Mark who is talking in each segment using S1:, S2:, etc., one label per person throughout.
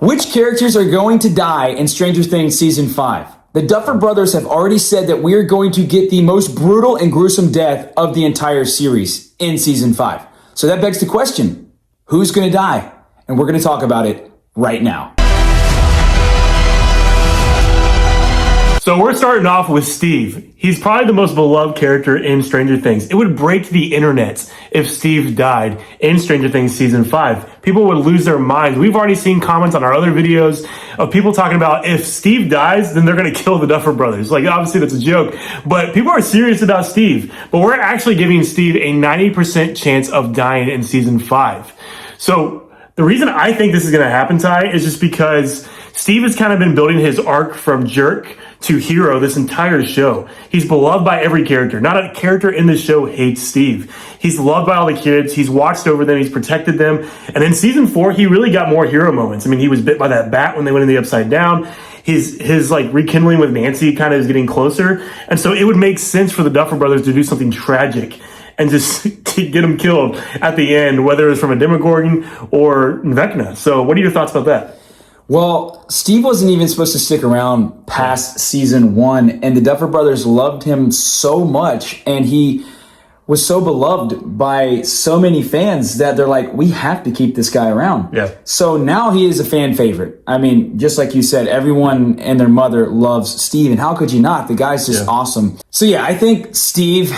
S1: Which characters are going to die in Stranger Things Season 5? The Duffer brothers have already said that we are going to get the most brutal and gruesome death of the entire series in Season 5. So that begs the question, who's going to die? And we're going to talk about it right now.
S2: So we're starting off with Steve. He's probably the most beloved character in Stranger Things. It would break the internet if Steve died in Stranger Things Season 5. People would lose their minds. We've already seen comments on our other videos of people talking about if Steve dies, then they're going to kill the Duffer brothers. Like, obviously that's a joke, but people are serious about Steve. But we're actually giving Steve a 90% chance of dying in Season 5. So the reason I think this is going to happen, Ty, is just because Steve has kind of been building his arc from jerk to hero this entire show. He's beloved by every character. Not a character in the show hates Steve. He's loved by all the kids. He's watched over them. He's protected them. And in Season 4, he really got more hero moments. I mean, he was bit by that bat when they went in the Upside Down. His like rekindling with Nancy kind of is getting closer. And so it would make sense for the Duffer brothers to do something tragic and just to get him killed at the end, whether it's from a Demogorgon or Vecna. So what are your thoughts about that?
S1: Well, Steve wasn't even supposed to stick around past Season 1, and the Duffer brothers loved him so much, and he was so beloved by so many fans that they're like, we have to keep this guy around.
S2: Yeah.
S1: So now he is a fan favorite. I mean, just like you said, everyone and their mother loves Steve, and how could you not? The guy's just awesome. So yeah, I think Steve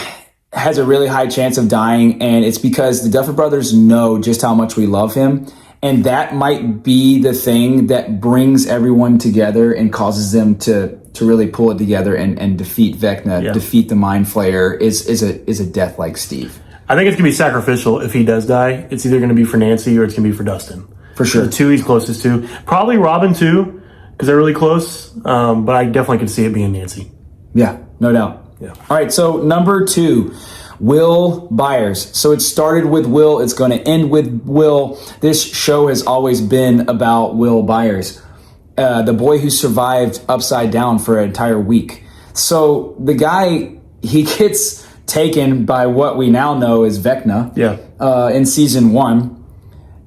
S1: has a really high chance of dying, and it's because the Duffer brothers know just how much we love him. And that might be the thing that brings everyone together and causes them to really pull it together and defeat Vecna, defeat the Mind Flayer, is a death like Steve.
S2: I think it's going to be sacrificial if he does die. It's either going to be for Nancy or it's going to be for Dustin.
S1: For sure.
S2: The two he's closest to. Probably Robin too, because they're really close. But I definitely could see it being Nancy.
S1: Yeah, no doubt.
S2: Yeah.
S1: All right, so number 2. Will Byers. So it started with Will. It's going to end with Will. This show has always been about Will Byers, the boy who survived Upside Down for an entire week. So the guy, he gets taken by what we now know as Vecna in Season 1.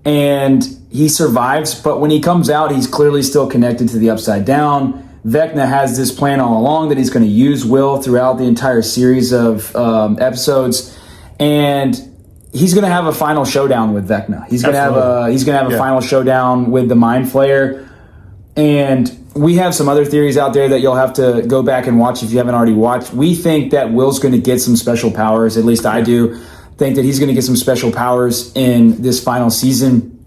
S1: And he survives, but when he comes out, he's clearly still connected to the Upside Down. Vecna has this plan all along that he's going to use Will throughout the entire series of episodes, and he's going to have a final showdown with Vecna. He's going to have a final showdown with the Mind Flayer, and we have some other theories out there that you'll have to go back and watch if you haven't already watched. We think that Will's going to get some special powers. At least I do think that he's going to get some special powers in this final season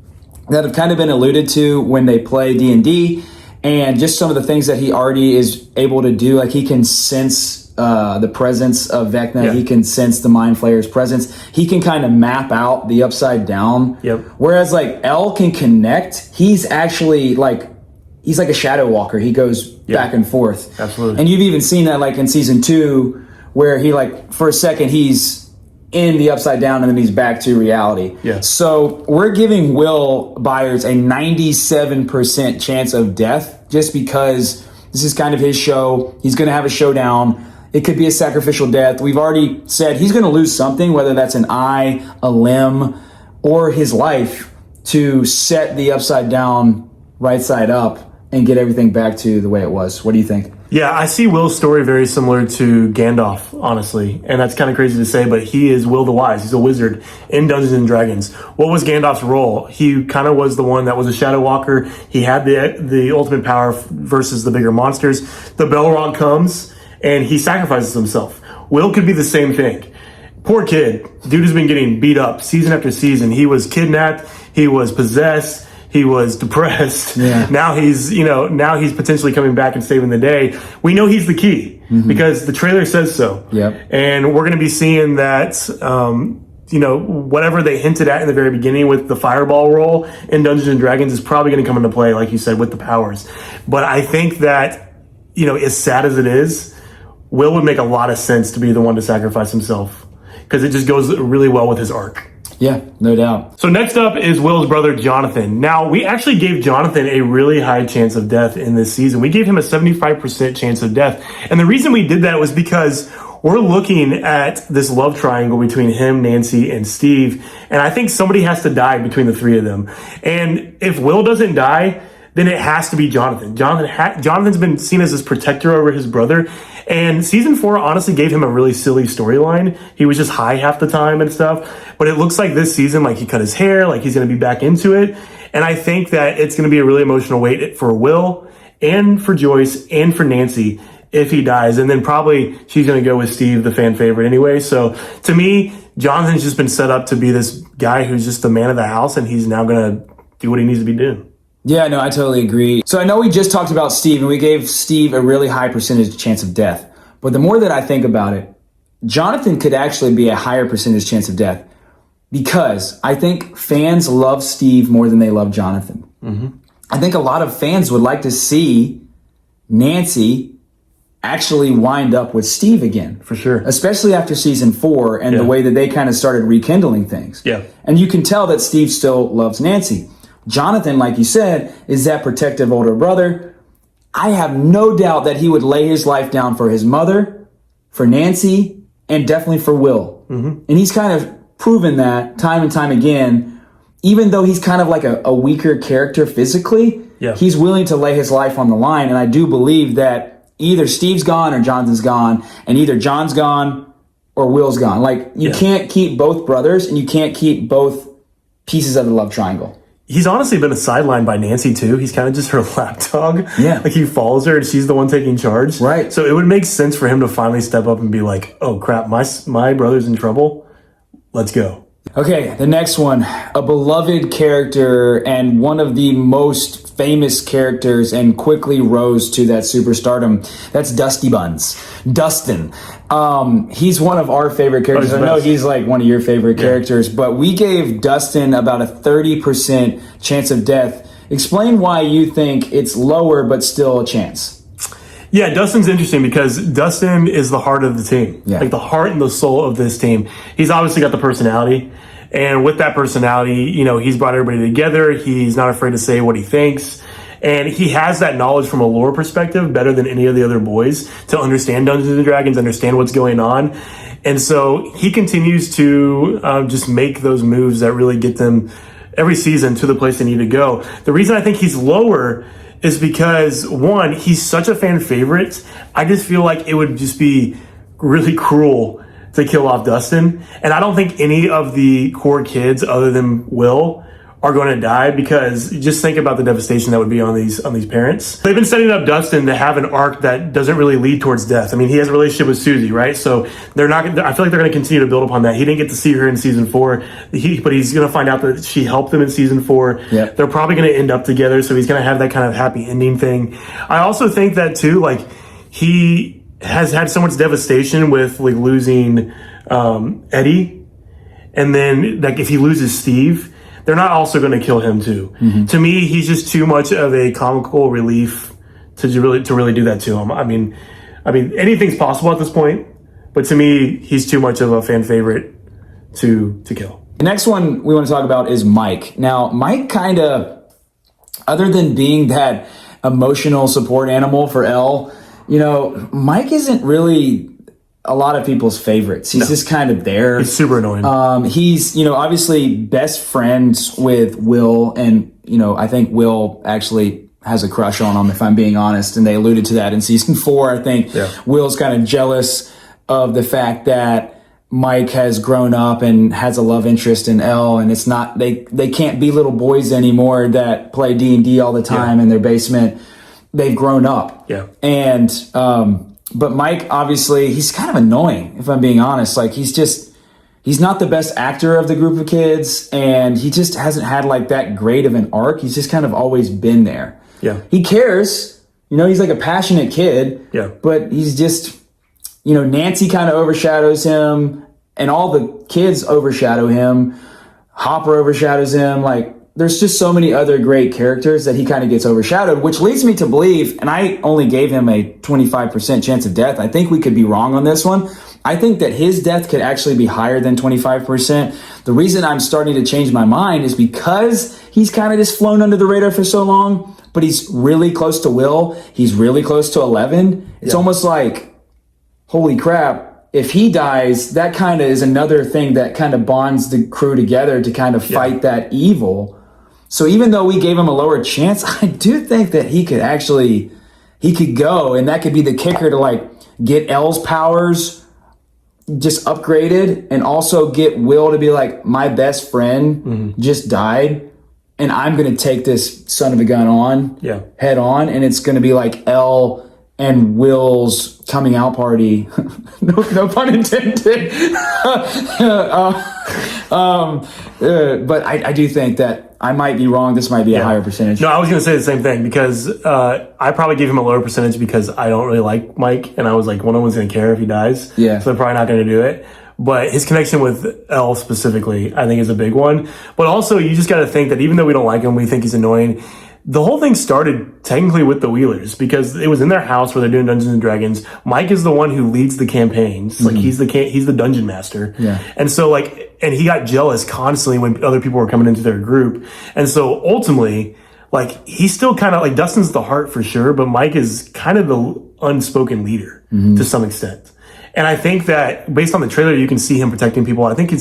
S1: that have kind of been alluded to when they play D&D. And just some of the things that he already is able to do, like he can sense the presence of Vecna. Yeah. He can sense the Mind Flayer's presence. He can kind of map out the Upside Down.
S2: Yep.
S1: Whereas like Elle can connect. He's actually like, he's like a shadow walker. He goes back and forth.
S2: Absolutely.
S1: And you've even seen that like in Season 2 where he like, for a second, he's in the Upside Down and then he's back to reality.
S2: Yeah.
S1: So we're giving Will Byers a 97% chance of death just because this is kind of his show. He's going to have a showdown. It could be a sacrificial death. We've already said he's going to lose something, whether that's an eye, a limb, or his life to set the Upside Down right side up and get everything back to the way it was. What do you think?
S2: Yeah, I see Will's story very similar to Gandalf, honestly. And that's kind of crazy to say, but he is Will the Wise. He's a wizard in Dungeons and Dragons. What was Gandalf's role? He kind of was the one that was a shadow walker. He had the ultimate power versus the bigger monsters. The Balrog comes and he sacrifices himself. Will could be the same thing. Poor kid. Dude has been getting beat up season after season. He was kidnapped. He was possessed. He was depressed. Yeah. Now he's potentially coming back and saving the day. We know he's the key because the trailer says so.
S1: Yep.
S2: And we're going to be seeing that, whatever they hinted at in the very beginning with the fireball role in Dungeons and Dragons is probably going to come into play, like you said, with the powers. But I think that, as sad as it is, Will would make a lot of sense to be the one to sacrifice himself because it just goes really well with his arc.
S1: Yeah, no doubt.
S2: So next up is Will's brother, Jonathan. Now, we actually gave Jonathan a really high chance of death in this season. We gave him a 75% chance of death. And the reason we did that was because we're looking at this love triangle between him, Nancy, and Steve. And I think somebody has to die between the three of them. And if Will doesn't die, then it has to be Jonathan. Jonathan's been seen as this protector over his brother. And season 4 honestly gave him a really silly storyline. He was just high half the time and stuff. But it looks like this season, like he cut his hair, like he's going to be back into it. And I think that it's going to be a really emotional weight for Will and for Joyce and for Nancy if he dies. And then probably she's going to go with Steve, the fan favorite anyway. So to me, Jonathan's just been set up to be this guy who's just the man of the house, and he's now going to do what he needs to be doing.
S1: Yeah, no, I totally agree. So I know we just talked about Steve, and we gave Steve a really high percentage chance of death. But the more that I think about it, Jonathan could actually be a higher percentage chance of death because I think fans love Steve more than they love Jonathan. Mm-hmm. I think a lot of fans would like to see Nancy actually wind up with Steve again.
S2: For sure.
S1: Especially after season 4 and the way that they kind of started rekindling things.
S2: Yeah.
S1: And you can tell that Steve still loves Nancy. Jonathan, like you said, is that protective older brother. I have no doubt that he would lay his life down for his mother, for Nancy, and definitely for Will. Mm-hmm. And he's kind of proven that time and time again. Even though he's kind of like a weaker character physically, he's willing to lay his life on the line. And I do believe that either Steve's gone or Jonathan's gone, and either John's gone or Will's gone. Like, you can't keep both brothers, and you can't keep both pieces of the love triangle.
S2: He's honestly been sidelined by Nancy, too. He's kind of just her lapdog.
S1: Yeah.
S2: Like, he follows her, and she's the one taking charge.
S1: Right.
S2: So it would make sense for him to finally step up and be like, oh, crap, my brother's in trouble. Let's go.
S1: Okay, the next one, a beloved character and one of the most famous characters and quickly rose to that superstardom. That's Dusty Buns. Dustin. He's one of our favorite characters. I know he's like one of your favorite characters, but we gave Dustin about a 30% chance of death. Explain why you think it's lower, but still a chance.
S2: Yeah, Dustin's interesting because Dustin is the heart of the team. Yeah. Like the heart and the soul of this team. He's obviously got the personality. And with that personality, you know, he's brought everybody together. He's not afraid to say what he thinks. And he has that knowledge from a lore perspective better than any of the other boys to understand Dungeons and Dragons, understand what's going on. And so he continues to just make those moves that really get them every season to the place they need to go. The reason I think he's lower is because, one, he's such a fan favorite. I just feel like it would just be really cruel to kill off Dustin. And I don't think any of the core kids other than Will are going to die, because just think about the devastation that would be on these parents. They've been setting up Dustin to have an arc that doesn't really lead towards death. I mean, he has a relationship with Susie, right? So they're not. I feel like they're going to continue to build upon that. He didn't get to see her in season 4, but he's going to find out that she helped him in season 4. Yep. They're probably going to end up together, so he's going to have that kind of happy ending thing. I also think that too, like, he has had so much devastation with like losing Eddie, and then like if he loses Steve, they're not also going to kill him too. Mm-hmm. To me, he's just too much of a comical relief to really do that to him. I mean, anything's possible at this point, but to me, he's too much of a fan favorite to kill.
S1: The next one we want to talk about is Mike. Now, Mike kind of, other than being that emotional support animal for Elle, you know, Mike isn't really a lot of people's favorites. He's just kind of there.
S2: He's super annoying.
S1: He's, you know, obviously best friends with Will, and, you know, I think Will actually has a crush on him, if I'm being honest, and they alluded to that in season 4. I think Will's kind of jealous of the fact that Mike has grown up and has a love interest in Elle, and it's not, they can't be little boys anymore that play D&D all the time in their basement. They've grown up. Yeah. And, but Mike, obviously, he's kind of annoying, if I'm being honest. Like, he's not the best actor of the group of kids, and he just hasn't had like that great of an arc. He's just kind of always been there. Yeah. He cares. You know, he's like a passionate kid. Yeah. But he's just, you know, Nancy kind of overshadows him, and all the kids overshadow him. Hopper overshadows him. Like, there's just so many other great characters that he kind of gets overshadowed, which leads me to believe, and I only gave him a 25% chance of death. I think we could be wrong on this one. I think that his death could actually be higher than 25%. The reason I'm starting to change my mind is because he's kind of just flown under the radar for so long, but he's really close to Will. He's really close to 11. It's almost like, holy crap. If he dies, that kind of is another thing that kind of bonds the crew together to kind of fight that evil. So even though we gave him a lower chance, I do think that he could go, and that could be the kicker to like get L's powers just upgraded, and also get Will to be like, my best friend just died, and I'm going to take this son of a gun on head on, and it's going to be like L and Will's coming out party. no pun intended. But I do think that I might be wrong. This might be a higher percentage.
S2: No, I was going to say the same thing, because I probably gave him a lower percentage because I don't really like Mike, and I was like, well, no one's going to care if he dies.
S1: Yeah.
S2: So they're probably not going to do it. But his connection with Elle specifically, I think, is a big one. But also, you just got to think that even though we don't like him, we think he's annoying. The whole thing started technically with the Wheelers, because it was in their house where they're doing Dungeons and Dragons. Mike is the one who leads the campaigns. Like he's the dungeon master.
S1: Yeah.
S2: And so and he got jealous constantly when other people were coming into their group. And so ultimately, like, he's still kind of like, Dustin's the heart for sure, but Mike is kind of the unspoken leader to some extent. And I think that based on the trailer, you can see him protecting people. I think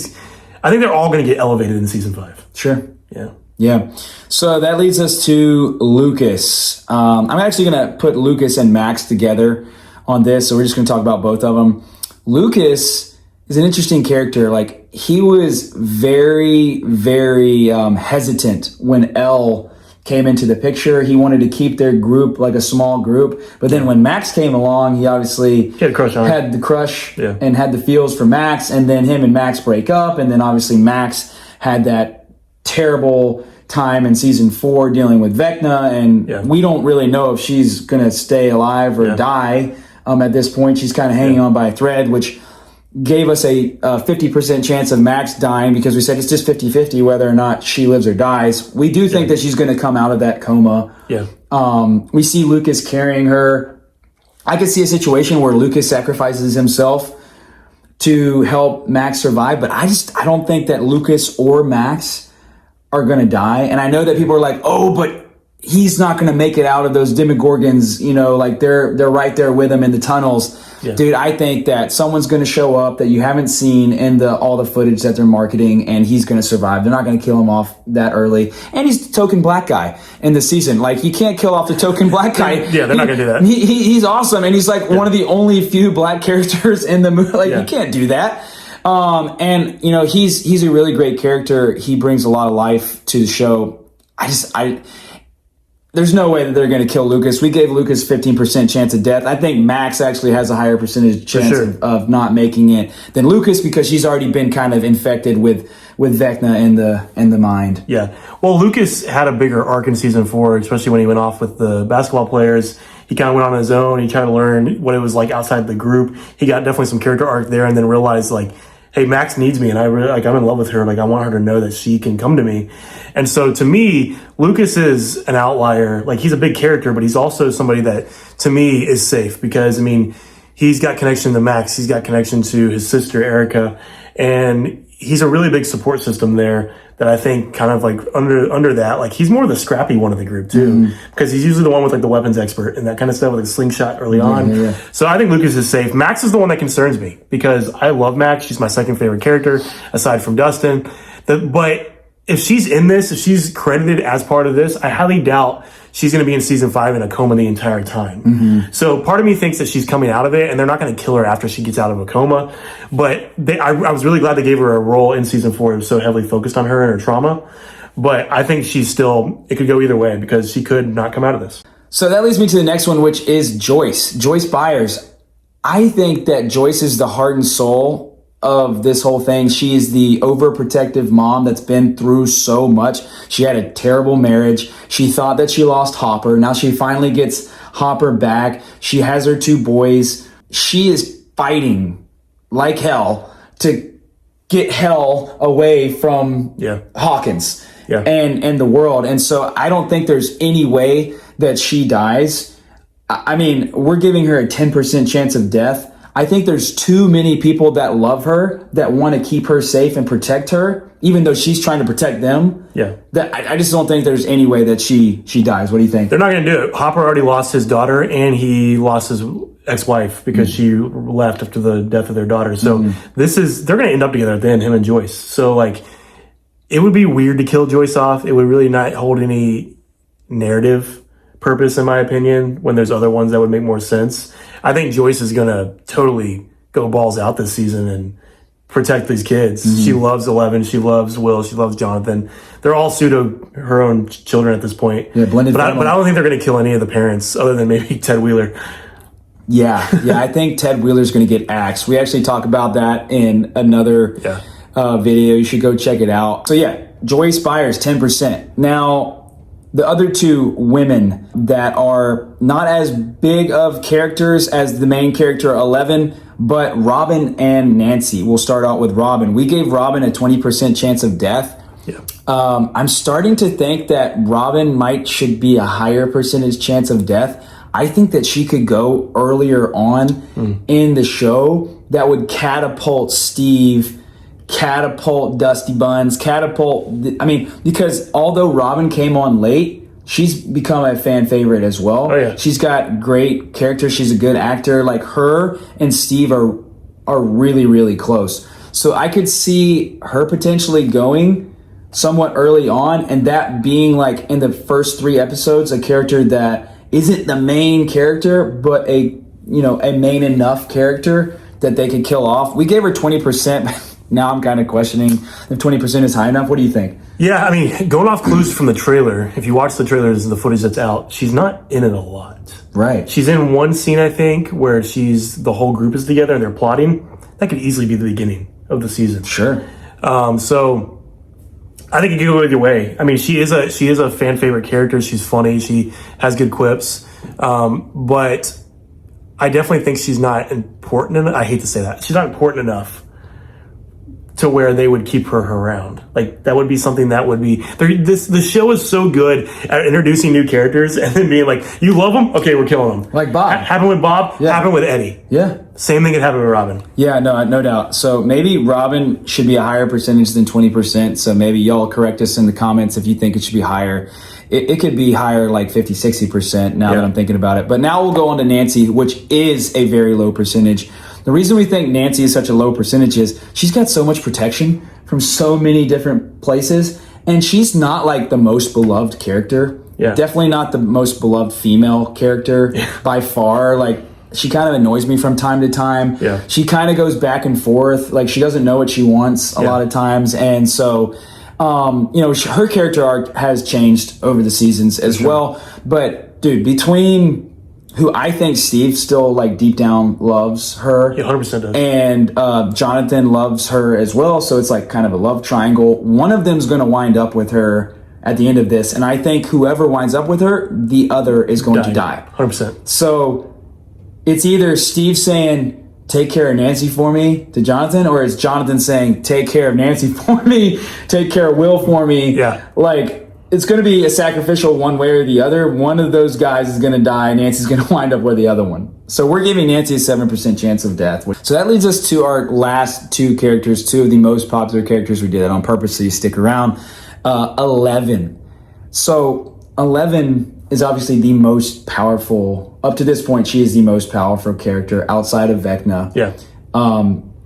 S2: they're all going to get elevated in season 5.
S1: Sure.
S2: Yeah.
S1: Yeah. So that leads us to Lucas. I'm actually going to put Lucas and Max together on this. So we're just going to talk about both of them. Lucas is an interesting character. Like, he was very, very hesitant when Elle came into the picture. He wanted to keep their group like a small group. But then when Max came along, he obviously
S2: had
S1: the crush and had the feels for Max. And then him and Max break up. And then obviously Max had that terrible time in season 4 dealing with Vecna, and we don't really know if she's gonna stay alive or die. At this point, she's kind of hanging on by a thread, which gave us a 50% chance of Max dying, because we said it's just 50-50 whether or not she lives or dies. We do think that she's going to come out of that coma. We see Lucas carrying her. I could see a situation where Lucas sacrifices himself to help Max survive, but I don't think that Lucas or Max are going to die. And I know that people are like, oh, but he's not going to make it out of those Demogorgons, like they're right there with him in the tunnels. Dude, I think that someone's going to show up that you haven't seen in all the footage that they're marketing, and he's going to survive. They're not going to kill him off that early. And he's the token black guy in the season. Like, you can't kill off the token black guy.
S2: They're not going to do that.
S1: He's awesome, and he's like one of the only few black characters in the movie. Like, you can't do that. And he's a really great character. He brings a lot of life to the show. There's no way that they're going to kill Lucas. We gave Lucas 15% chance of death. I think Max actually has a higher percentage chance of not making it than Lucas, because she's already been kind of infected with Vecna in the mind.
S2: Yeah. Well, Lucas had a bigger arc in season 4, especially when he went off with the basketball players. He kind of went on his own. He tried to learn what it was like outside the group. He got definitely some character arc there, and then realized, like, hey, Max needs me, and I'm in love with her. Like, I want her to know that she can come to me. And so to me, Lucas is an outlier. Like, he's a big character, but he's also somebody that, to me, is safe, because, I mean, he's got connection to Max. He's got connection to his sister, Erica, and he's a really big support system there that I think kind of like under that, like, he's more the scrappy one of the group too, because he's usually the one with like the weapons expert and that kind of stuff with like a slingshot early on. So I think Lucas is safe. Max is the one that concerns me, because I love Max. She's my second favorite character aside from Dustin. But if she's in this, if she's credited as part of this, I highly doubt she's going to be in season 5 in a coma the entire time. So part of me thinks that she's coming out of it, and they're not going to kill her after she gets out of a coma. But I was really glad they gave her a role in season 4. It was so heavily focused on her and her trauma. But I think it could go either way, because she could not come out of this.
S1: So that leads me to the next one, which is Joyce Byers. I think that Joyce is the heart and soul of this whole thing. She is the overprotective mom that's been through so much. She had a terrible marriage. She thought that she lost Hopper. Now she finally gets Hopper back. She has her 2 boys. She is fighting like hell to get hell away from Hawkins and the world. And so I don't think there's any way that she dies. I mean, we're giving her a 10% chance of death. I think there's too many people that love her, that want to keep her safe and protect her, even though she's trying to protect them. That I just don't think there's any way that she dies. What do you think?
S2: They're not going to do it. Hopper already lost his daughter, and he lost his ex-wife because she left after the death of their daughter. So they're going to end up together at the end, him and Joyce. So, like, it would be weird to kill Joyce off. It would really not hold any narrative purpose, in my opinion, when there's other ones that would make more sense. I think Joyce is going to totally go balls out this season and protect these kids. Mm-hmm. She loves 11. She loves Will. She loves Jonathan. They're all pseudo her own children at this point.
S1: Yeah, blended
S2: but I don't think they're going to kill any of the parents other than maybe Ted Wheeler.
S1: Yeah, I think Ted Wheeler's going to get axed. We actually talk about that in another video. You should go check it out. So yeah, Joyce Byers, 10%. Now, the other two women that are not as big of characters as the main character 11, but Robin and Nancy. We'll start out with Robin. We gave Robin a 20% chance of death.
S2: Yeah.
S1: I'm starting to think that Robin should be a higher percentage chance of death. I think that she could go earlier on in the show that would catapult Steve, catapult Dusty Buns, because although Robin came on late, she's become a fan favorite as well.
S2: Oh, yeah.
S1: She's got great character. She's a good actor. Like, her and Steve are really, really close. So I could see her potentially going somewhat early on, and that being like in the first 3 episodes, a character that isn't the main character, but a main enough character that they could kill off. We gave her 20%. Now I'm kind of questioning if 20% is high enough. What do you think?
S2: Yeah, I mean, going off clues from the trailer, if you watch the trailers and the footage that's out, she's not in it a lot.
S1: Right.
S2: She's in one scene, I think, where the whole group is together and they're plotting. That could easily be the beginning of the season.
S1: Sure.
S2: So I think it could go either way. I mean, she is a fan favorite character. She's funny. She has good quips. But I definitely think she's not important enough. I hate to say that. She's not important enough to where they would keep her around. Like, that would be something that would be... The show is so good at introducing new characters and then being like, you love them? Okay, we're killing them.
S1: Like Bob.
S2: Happened with Bob.
S1: Yeah.
S2: Happened with Eddie.
S1: Yeah.
S2: Same thing could happen with Robin.
S1: Yeah, no doubt. So maybe Robin should be a higher percentage than 20%. So maybe y'all correct us in the comments if you think it should be higher. It could be higher, like 50, 60% now that I'm thinking about it. But now we'll go on to Nancy, which is a very low percentage. The reason we think Nancy is such a low percentage is she's got so much protection from so many different places, and she's not like the most beloved character.
S2: Yeah.
S1: Definitely not the most beloved female character by far. Like, she kind of annoys me from time to time.
S2: Yeah.
S1: She kind of goes back and forth. Like, she doesn't know what she wants a lot of times. And so, her character arc has changed over the seasons as well. But, dude, between who I think Steve still, like, deep down loves her.
S2: Yeah, 100% does.
S1: And Jonathan loves her as well. So it's like kind of a love triangle. One of them's going to wind up with her at the end of this. And I think whoever winds up with her, the other is going to die.
S2: 100%.
S1: So it's either Steve saying, take care of Nancy for me to Jonathan, or it's Jonathan saying, take care of Nancy for me, take care of Will for me.
S2: Yeah.
S1: Like, it's going to be a sacrificial one way or the other. One of those guys is going to die. Nancy's going to wind up with the other one. So we're giving Nancy a 7% chance of death. So that leads us to our last 2 characters, 2 of the most popular characters. We did that on purpose, so you stick around. 11. So 11 is obviously the most powerful. Up to this point, she is the most powerful character outside of Vecna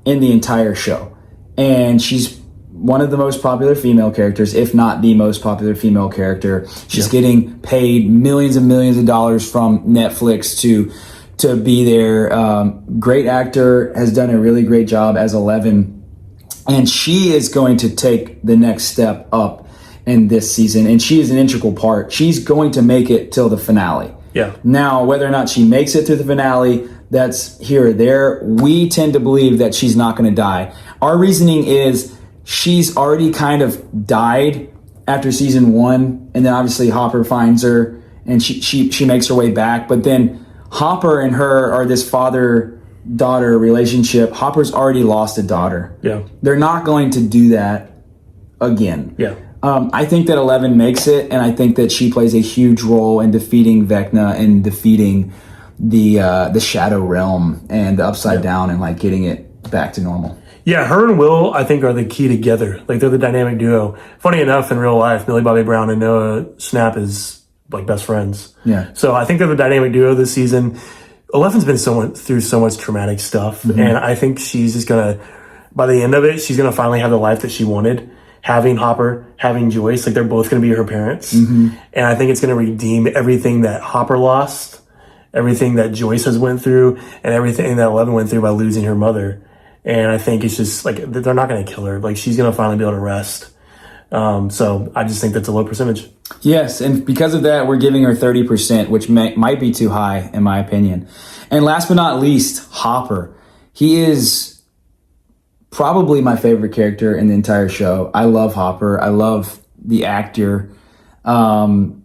S1: in the entire show. And she's one of the most popular female characters, if not the most popular female character. She's getting paid millions and millions of dollars from Netflix to be there. Great actor, has done a really great job as 11. And she is going to take the next step up in this season. And she is an integral part. She's going to make it till the finale.
S2: Yeah.
S1: Now, whether or not she makes it through the finale, that's here or there. We tend to believe that she's not going to die. Our reasoning is she's already kind of died after season 1, and then obviously Hopper finds her and she makes her way back. But then Hopper and her are this father-daughter relationship. Hopper's already lost a daughter.
S2: Yeah.
S1: They're not going to do that again.
S2: Yeah.
S1: I think that 11 makes it, and I think that she plays a huge role in defeating Vecna and defeating the Shadow Realm and the Upside Down and like getting it back to normal.
S2: Yeah, her and Will, I think, are the key together. Like, they're the dynamic duo. Funny enough, in real life, Millie Bobby Brown and Noah Schnapp is, like, best friends.
S1: Yeah.
S2: So I think they're the dynamic duo this season. 11's been through so much traumatic stuff, and I think she's just going to, by the end of it, she's going to finally have the life that she wanted. having Hopper, having Joyce, like they're both going to be her parents. And I think it's going to redeem everything that Hopper lost, everything that Joyce has went through, and everything that 11 went through by losing her mother. And I think it's just like, they're not going to kill her. Like she's going to finally be able to rest. So I just think that's a low percentage.
S1: Yes, and because of that, we're giving her 30%, which might be too high, in my opinion. And last but not least, Hopper. He is probably my favorite character in the entire show. I love Hopper. I love the actor. And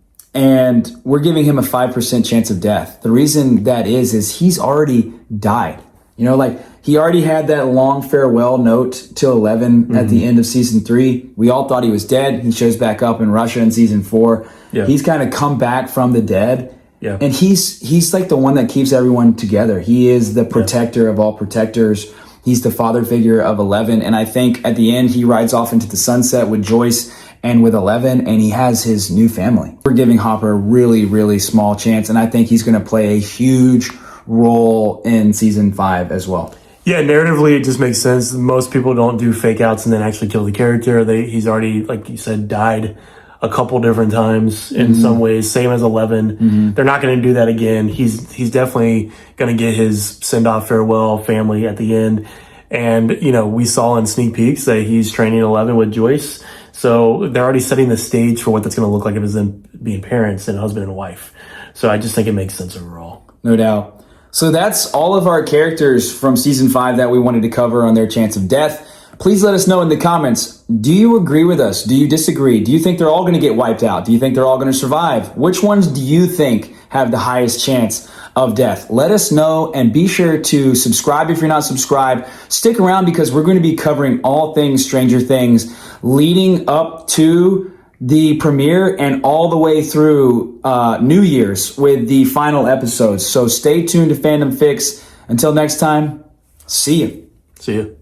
S1: we're giving him a 5% chance of death. The reason that is he's already died. You know, like he already had that long farewell note to 11 at the end of season 3. We all thought he was dead. He shows back up in Russia in season 4. Yeah. He's kind of come back from the dead. Yeah. And he's like the one that keeps everyone together. He is the protector of all protectors. He's the father figure of 11. And I think at the end, he rides off into the sunset with Joyce and with 11, and he has his new family. We're giving Hopper a really, really small chance. And I think he's going to play a huge role in season 5 as well.
S2: Yeah, narratively, it just makes sense. Most people don't do fake outs and then actually kill the character. He's already, like you said, died a couple different times in some ways, same as 11. They're not going to do that again. He's definitely going to get his send-off farewell family at the end. And, you know, we saw in sneak peeks that he's training 11 with Joyce. So they're already setting the stage for what that's going to look like if it's them being parents and husband and wife. So I just think it makes sense overall.
S1: No doubt. So that's all of our characters from season 5 that we wanted to cover on their chance of death. Please let us know in the comments. Do you agree with us? Do you disagree? Do you think they're all going to get wiped out? Do you think they're all going to survive? Which ones do you think have the highest chance of death? Let us know, and be sure to subscribe if you're not subscribed. Stick around because we're going to be covering all things Stranger Things leading up to the premiere and all the way through New Year's with the final episodes. So stay tuned to Fandom Fix. Until next time, see you.
S2: See you.